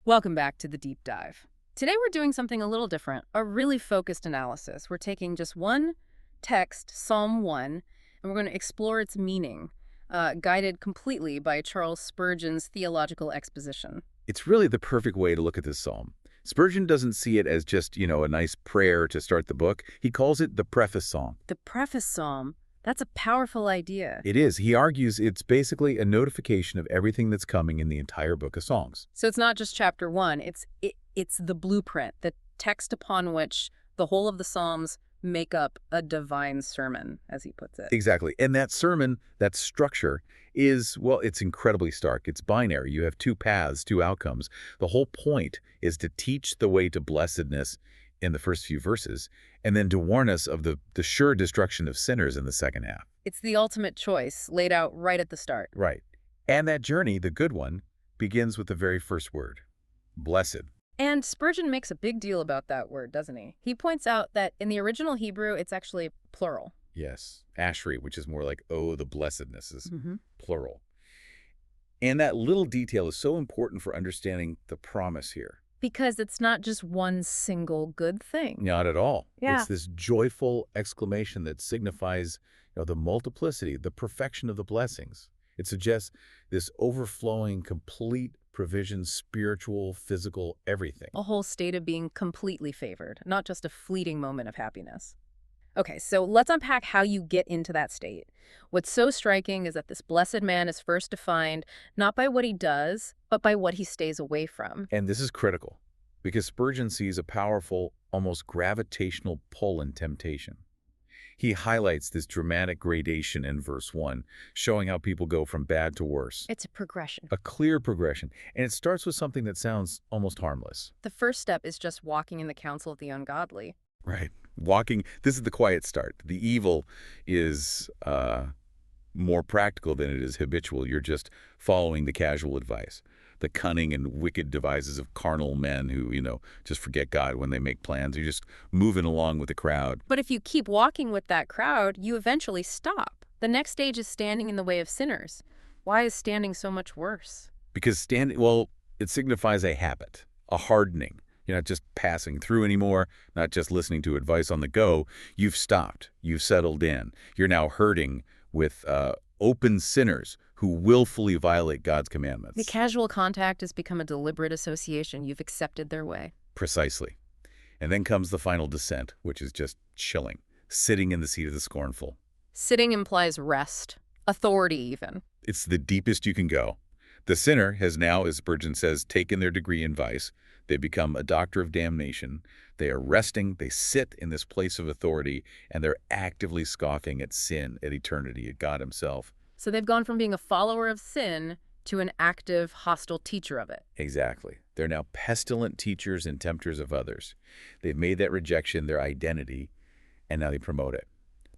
Welcome back to the deep dive. Today we're doing something a little different, a really focused analysis. We're taking just one text, Psalm 1, and we're going to explore its meaning, guided completely by Charles Spurgeon's theological exposition. It's really the perfect way to look at this psalm. Spurgeon doesn't see it as just, a nice prayer to start the book. He calls it the Preface Psalm. The Preface Psalm, that's a powerful idea. It is. He argues it's basically a notification of everything that's coming in the entire book of Psalms. So it's not just chapter 1, it's the blueprint, the text upon which the whole of the Psalms make up a divine sermon, as he puts it. Exactly. And that sermon, that structure is, well, it's incredibly stark. It's binary. You have two paths, two outcomes. The whole point is to teach the way to blessedness in the first few verses, and then to warn us of the sure destruction of sinners in the second half. It's the ultimate choice laid out right at the start. Right. And that journey, the good one, begins with the very first word, blessed. And Spurgeon makes a big deal about that word, doesn't he? He points out that in the original Hebrew, it's actually plural. Yes, ashri, which is more like, oh, the blessedness is Mm-hmm. plural. And that little detail is so important for understanding the promise here. Because it's not just one single good thing. Not at all. Yeah. It's this joyful exclamation that signifies, the multiplicity, the perfection of the blessings. It suggests this overflowing, complete provision, spiritual, physical, everything. A whole state of being completely favored, not just a fleeting moment of happiness. Okay, so let's unpack how you get into that state. What's so striking is that this blessed man is first defined not by what he does, but by what he stays away from. And this is critical because Spurgeon sees a powerful, almost gravitational pull in temptation. He highlights this dramatic gradation in verse 1, showing how people go from bad to worse. It's a progression. A clear progression. And it starts with something that sounds almost harmless. The first step is just walking in the counsel of the ungodly. Right. Walking, this is the quiet start. The evil is more practical than it is habitual. You're just following the casual advice. The cunning and wicked devices of carnal men who, just forget God when they make plans. You're just moving along with the crowd. But if you keep walking with that crowd, you eventually stop. The next stage is standing in the way of sinners. Why is standing so much worse? Because it signifies a habit, a hardening. You're not just passing through anymore, not just listening to advice on the go. You've stopped. You've settled in. You're now herding with open sinners who willfully violate God's commandments. The casual contact has become a deliberate association. You've accepted their way. Precisely. And then comes the final descent, which is just chilling, sitting in the seat of the scornful. Sitting implies rest, authority even. It's the deepest you can go. The sinner has now, as Spurgeon says, taken their degree in vice. They become a doctor of damnation. They are resting. They sit in this place of authority, and they're actively scoffing at sin, at eternity, at God himself. So they've gone from being a follower of sin to an active, hostile teacher of it. Exactly. They're now pestilent teachers and tempters of others. They've made that rejection their identity, and now they promote it.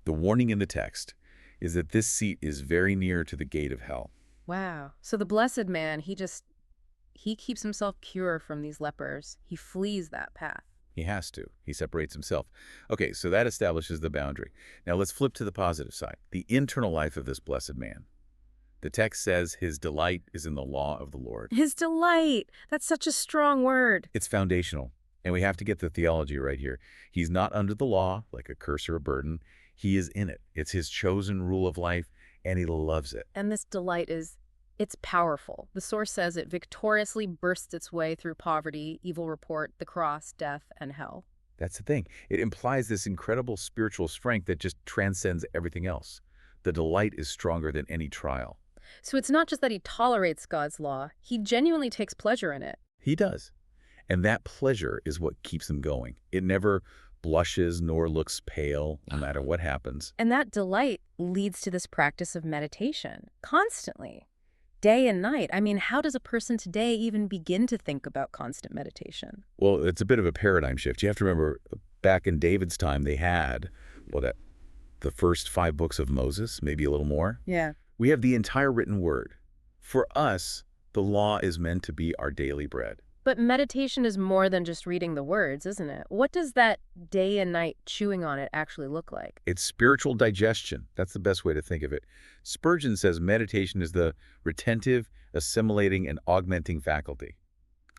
The warning in the text is that this seat is very near to the gate of hell. Wow. So the blessed man, he keeps himself pure from these lepers. He flees that path. He has to. He separates himself. Okay, so that establishes the boundary. Now let's flip to the positive side, the internal life of this blessed man. The text says his delight is in the law of the Lord. His delight. That's such a strong word. It's foundational, and we have to get the theology right here. He's not under the law, like a curse or a burden. He is in it. It's his chosen rule of life, and he loves it. And this delight it's powerful. The source says it victoriously bursts its way through poverty, evil report, the cross, death, and hell. That's the thing. It implies this incredible spiritual strength that just transcends everything else. The delight is stronger than any trial. So it's not just that he tolerates God's law. He genuinely takes pleasure in it. He does. And that pleasure is what keeps him going. It never blushes nor looks pale, no matter what happens. And that delight leads to this practice of meditation, constantly. Day and night. I mean, how does a person today even begin to think about constant meditation? Well, it's a bit of a paradigm shift. You have to remember, back in David's time, they had, the first 5 books of Moses, maybe a little more. Yeah. We have the entire written word. For us, the law is meant to be our daily bread. But meditation is more than just reading the words, isn't it? What does that day and night chewing on it actually look like? It's spiritual digestion. That's the best way to think of it. Spurgeon says meditation is the retentive, assimilating, and augmenting faculty.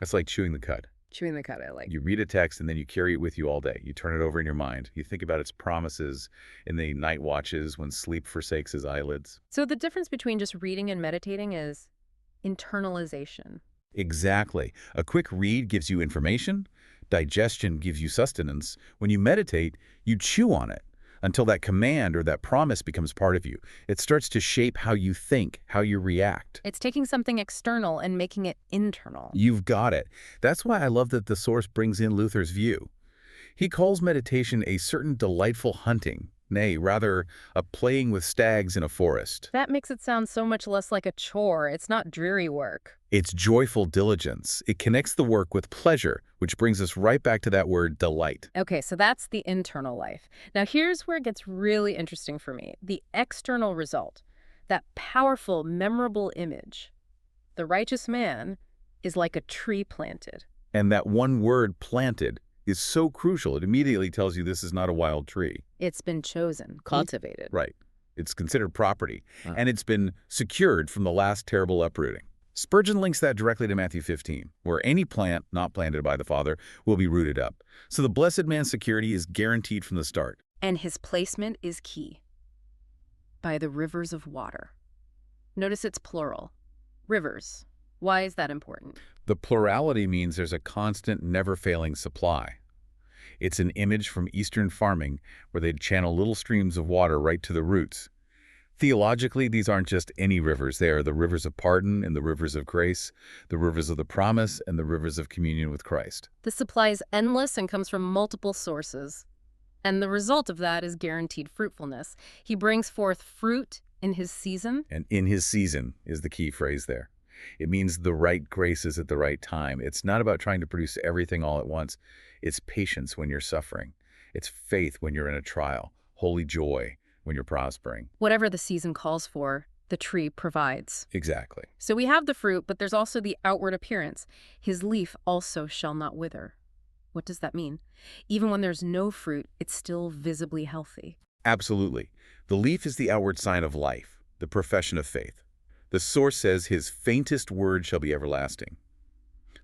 That's like chewing the cud. Chewing the cud, I like. You read a text and then you carry it with you all day. You turn it over in your mind. You think about its promises in the night watches when sleep forsakes his eyelids. So the difference between just reading and meditating is internalization. Exactly. A quick read gives you information. Digestion gives you sustenance. When you meditate, you chew on it until that command or that promise becomes part of you. It starts to shape how you think, how you react. It's taking something external and making it internal. You've got it. That's why I love that the source brings in Luther's view. He calls meditation a certain delightful hunting, nay, rather, a playing with stags in a forest. That makes it sound so much less like a chore. It's not dreary work. It's joyful diligence. It connects the work with pleasure, which brings us right back to that word delight. Okay, so that's the internal life. Now here's where it gets really interesting for me. The external result, that powerful, memorable image. The righteous man is like a tree planted. And that one word, planted, is so crucial. It immediately tells you this is not a wild tree. It's been chosen, cultivated. Right. It's considered property, Huh. and it's been secured from the last terrible uprooting. Spurgeon links that directly to Matthew 15, where any plant not planted by the Father will be rooted up. So the blessed man's security is guaranteed from the start. And his placement is key. By the rivers of water. Notice it's plural. Rivers. Why is that important? The plurality means there's a constant, never-failing supply. It's an image from Eastern farming where they'd channel little streams of water right to the roots. Theologically, these aren't just any rivers. They are the rivers of pardon and the rivers of grace, the rivers of the promise and the rivers of communion with Christ. The supply is endless and comes from multiple sources. And the result of that is guaranteed fruitfulness. He brings forth fruit in his season. And in his season is the key phrase there. It means the right graces at the right time. It's not about trying to produce everything all at once. It's patience when you're suffering. It's faith when you're in a trial. Holy joy when you're prospering. Whatever the season calls for, the tree provides. Exactly. So we have the fruit, but there's also the outward appearance. His leaf also shall not wither. What does that mean? Even when there's no fruit, it's still visibly healthy. Absolutely. The leaf is the outward sign of life, the profession of faith. The source says his faintest word shall be everlasting.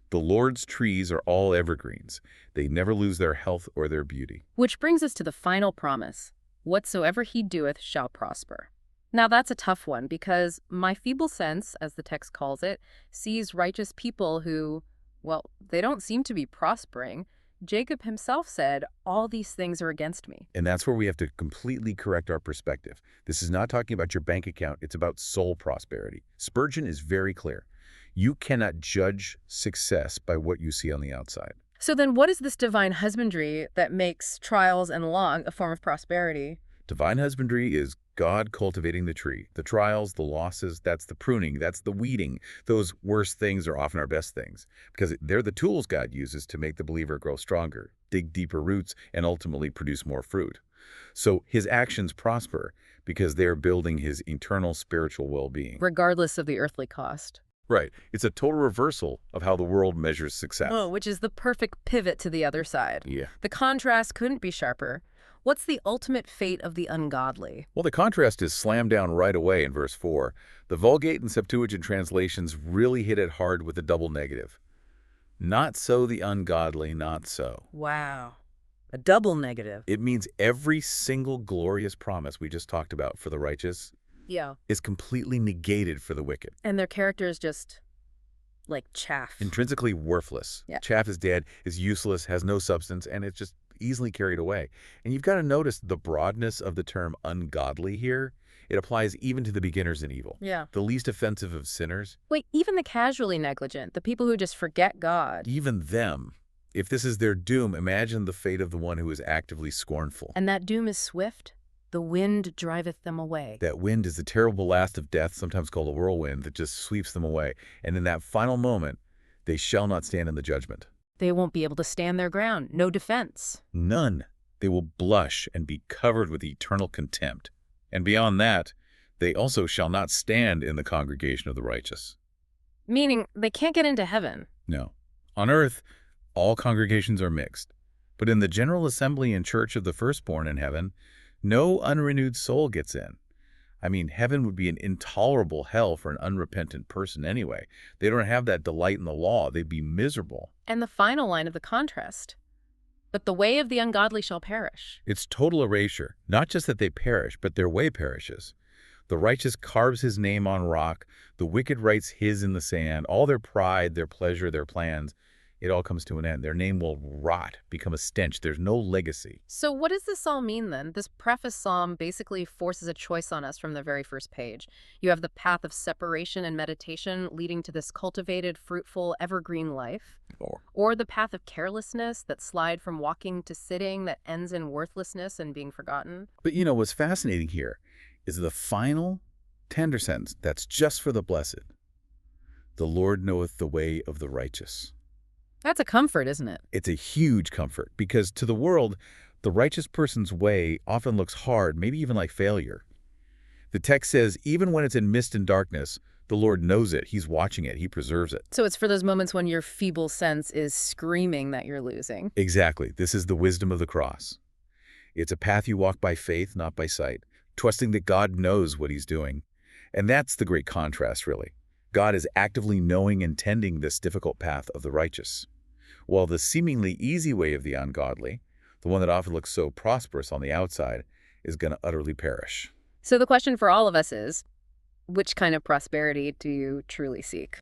The Lord's trees are all evergreens. They never lose their health or their beauty. Which brings us to the final promise. Whatsoever he doeth shall prosper. Now that's a tough one because my feeble sense, as the text calls it, sees righteous people who, well, they don't seem to be prospering. Jacob himself said, all these things are against me. And that's where we have to completely correct our perspective. This is not talking about your bank account. It's about soul prosperity. Spurgeon is very clear. You cannot judge success by what you see on the outside. So then what is this divine husbandry that makes trials and long a form of prosperity? Divine husbandry is God cultivating the tree. The trials, the losses, that's the pruning, that's the weeding. Those worst things are often our best things because they're the tools God uses to make the believer grow stronger, dig deeper roots, and ultimately produce more fruit. So his actions prosper because they're building his eternal spiritual well-being. Regardless of the earthly cost. Right. It's a total reversal of how the world measures success. Oh, which is the perfect pivot to the other side. Yeah. The contrast couldn't be sharper. What's the ultimate fate of the ungodly? Well, the contrast is slammed down right away in verse 4. The Vulgate and Septuagint translations really hit it hard with a double negative. Not so the ungodly, not so. Wow. A double negative. It means every single glorious promise we just talked about for the righteous Yeah. is completely negated for the wicked. And their character is just like chaff. Intrinsically worthless. Yeah. Chaff is dead, is useless, has no substance, and it's just easily carried away. And you've got to notice the broadness of the term ungodly here. It applies even to the beginners in evil. Yeah. The least offensive of sinners. Wait, even the casually negligent, the people who just forget God. Even them. If this is their doom, imagine the fate of the one who is actively scornful. And that doom is swift. The wind driveth them away. That wind is the terrible blast of death, sometimes called a whirlwind, that just sweeps them away. And in that final moment, they shall not stand in the judgment. They won't be able to stand their ground. No defense. None. They will blush and be covered with eternal contempt. And beyond that, they also shall not stand in the congregation of the righteous. Meaning they can't get into heaven. No. On earth, all congregations are mixed. But in the general assembly and church of the firstborn in heaven, no unrenewed soul gets in. I mean, heaven would be an intolerable hell for an unrepentant person anyway. They don't have that delight in the law. They'd be miserable. And the final line of the contrast. But the way of the ungodly shall perish. It's total erasure. Not just that they perish, but their way perishes. The righteous carves his name on rock. The wicked writes his in the sand. All their pride, their pleasure, their plans, it all comes to an end. Their name will rot, become a stench. There's no legacy. So what does this all mean then? This preface psalm basically forces a choice on us from the very first page. You have the path of separation and meditation leading to this cultivated, fruitful, evergreen life. Or the path of carelessness that slide from walking to sitting that ends in worthlessness and being forgotten. But what's fascinating here is the final tender sentence that's just for the blessed. The Lord knoweth the way of the righteous. That's a comfort, isn't it? It's a huge comfort because to the world, the righteous person's way often looks hard, maybe even like failure. The text says, even when it's in mist and darkness, the Lord knows it. He's watching it. He preserves it. So it's for those moments when your feeble sense is screaming that you're losing. Exactly. This is the wisdom of the cross. It's a path you walk by faith, not by sight, trusting that God knows what he's doing. And that's the great contrast, really. God is actively knowing and tending this difficult path of the righteous, while the seemingly easy way of the ungodly, the one that often looks so prosperous on the outside, is going to utterly perish. So the question for all of us is, which kind of prosperity do you truly seek?